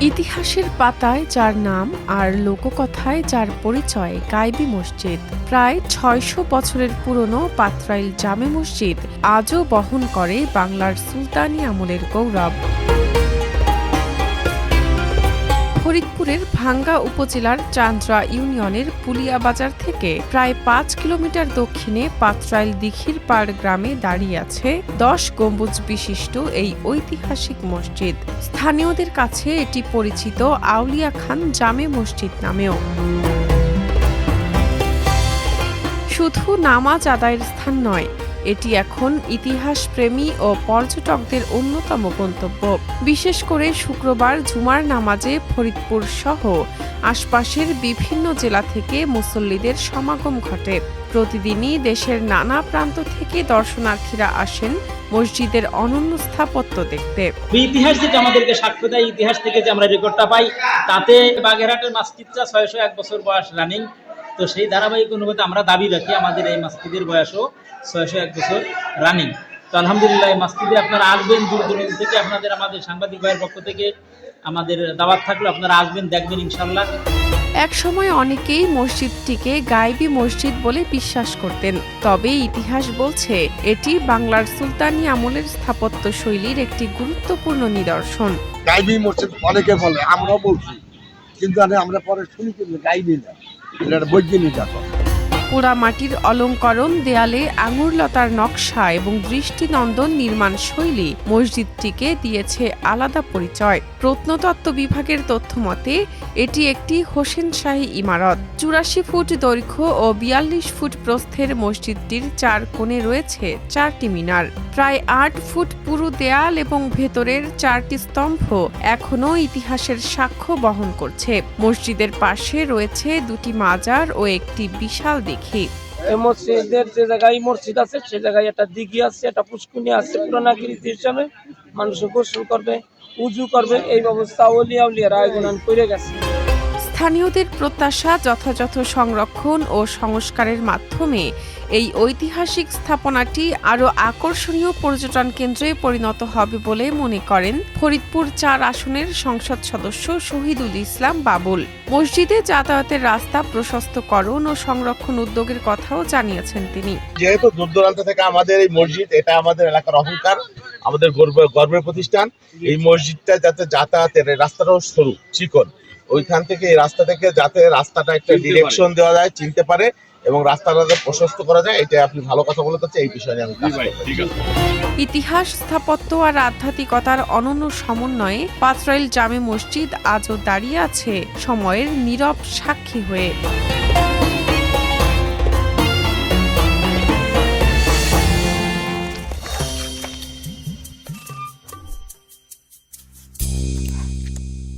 ইতিহাসের পাতায় যার নাম আর লোককথায় যার পরিচয় গাইবী মসজিদ। প্রায় ৬০০ বছরের পুরনো পাত্রাইল জামে মসজিদ আজও বহন করে বাংলার সুলতানি আমলের গৌরব। ফরিদপুরের ভাঙ্গা উপজেলার চান্দ্রা ইউনিয়নের পুলিয়া বাজার থেকে প্রায় ৫ কিলোমিটার দক্ষিণে পাত্রাইল দিঘির পাড় গ্রামে দাঁড়িয়ে আছে ১০ গম্বুজ বিশিষ্ট এই ঐতিহাসিক মসজিদ। স্থানীয়দের কাছে এটি পরিচিত আউলিয়া খান জামে মসজিদ নামেও। শুধু নামাজ আদায়ের স্থান নয়, এটি এখন ইতিহাস প্রেমী ও পর্যটকদের অন্যতম গন্তব্য। বিশেষ করে শুক্রবার জুমার নামাজে ফরিদপুর সহ আশপাশের বিভিন্ন জেলা থেকে মুসল্লিদের সমাগম ঘটে। প্রতিদিনই দেশের নানা প্রান্ত থেকে দর্শনার্থীরা আসেন মসজিদের অনন্য স্থাপত্য দেখতে। ইতিহাস যেটা আমাদেরকে সাক্ষ্য দেয়, ইতিহাস থেকে যে আমরা রেকর্ডটা পাই, তাতে বাগেরহাটের মসজিদটা ৬০১ বছর বয়স রানিং। তো সেই ধারাবাহিক অনুপাতে আমরা দাবি রাখি আমাদের এই মসজিদের বয়সও ৬০১ বছর রানিং। তো আলহামদুলিল্লাহ এই মসজিদে আপনারা আসবেন, দূর দূরান্ত থেকে আপনাদের আমাদের সাংবাদিক ভাইয়ের পক্ষ থেকে আমাদের দাওয়াত থাকলো, আপনারা আসবেন, দেখবেন ইনশাল্লাহ। একসময় অনেকেই মসজিদটিকে গাইবী মসজিদ বলে বিশ্বাস করতেন, তবে ইতিহাস বলছে এটি বাংলার সুলতানি আমলের স্থাপত্য শৈলীর একটি গুরুত্বপূর্ণ নিদর্শন। গাইবী মসজিদ অনেকে বলে, আমরাও বলছি, কিন্তু আমরা পরে শুনি কিন্তু গাইবী না, এটা বৈজ্ঞানিক এখন। পোড়া মাটির অলঙ্করণ, দেয়ালে আঙুরলতার নকশা এবং দৃষ্টিনন্দন নির্মাণ শৈলী মসজিদটিকে দিয়েছে আলাদা পরিচয়। প্রত্নতত্ত্ব বিভাগের তথ্য মতে এটি একটি হোসেন শাহী ইমারত। ৮৪ ফুট দৈর্ঘ্য ও ৪২ ফুট প্রস্থের মসজিদটির ৪ কোণে রয়েছে ৪টি মিনার। প্রায় ৮ ফুট পুরু দেয়াল এবং ভেতরের ৪টি স্তম্ভ এখনও ইতিহাসের সাক্ষ্য বহন করছে। মসজিদের পাশে রয়েছে ২টি মাজার ও একটি বিশাল দিঘি। এই মসজিদের যে জায়গায় মসজিদ আছে সে জায়গায় একটা দিঘি আছে, একটা পুষ্কুনি আছে। পুরানাকৃতি হিসাবে মানুষ গোসল করবে, উজু করবে, এই ব্যবস্থা আউলিয়ারা আয়োজন করে গেছে। স্থানীয়দের প্রত্যাশা, যথাযথ সংরক্ষণ ও সংস্কারের মাধ্যমে এই ঐতিহাসিক স্থাপনাটি আরও আকর্ষণীয় পর্যটন কেন্দ্রে পরিণত হবে বলে মনে করেন ফরিদপুর ৪ আসনের সংসদ সদস্য শহীদুল ইসলাম বাবুল। মসজিদে যাতায়াতের রাস্তা প্রশস্তকরণ ও সংরক্ষণ উদ্যোগের কথাও জানিয়েছেন তিনি। যেহেতু দূর দূরান্ত থেকে আমাদের এই মসজিদ, এটা আমাদের এলাকার অহংকার, আমাদের গর্বের প্রতিষ্ঠান। এই মসজিদটা যাতে যাতায়াতের রাস্তাটাও সরু চিকন, ওইখান থেকে এই রাস্তা থেকে যাতে রাস্তাটা একটা ডিরেকশন দেওয়া যায়, চিনতে পারে এবং রাস্তাটা প্রশস্ত করা যায়, এটা আপনি ভালো কথা বলতে এই বিষয়ে আমি ইতিহাস, স্থাপত্য আর আধ্যাত্মিকতার অনন্য সমন্বয়ে পাত্রাইল জামে মসজিদ আজও দাঁড়িয়ে আছে সময়ের নীরব সাক্ষী হয়ে।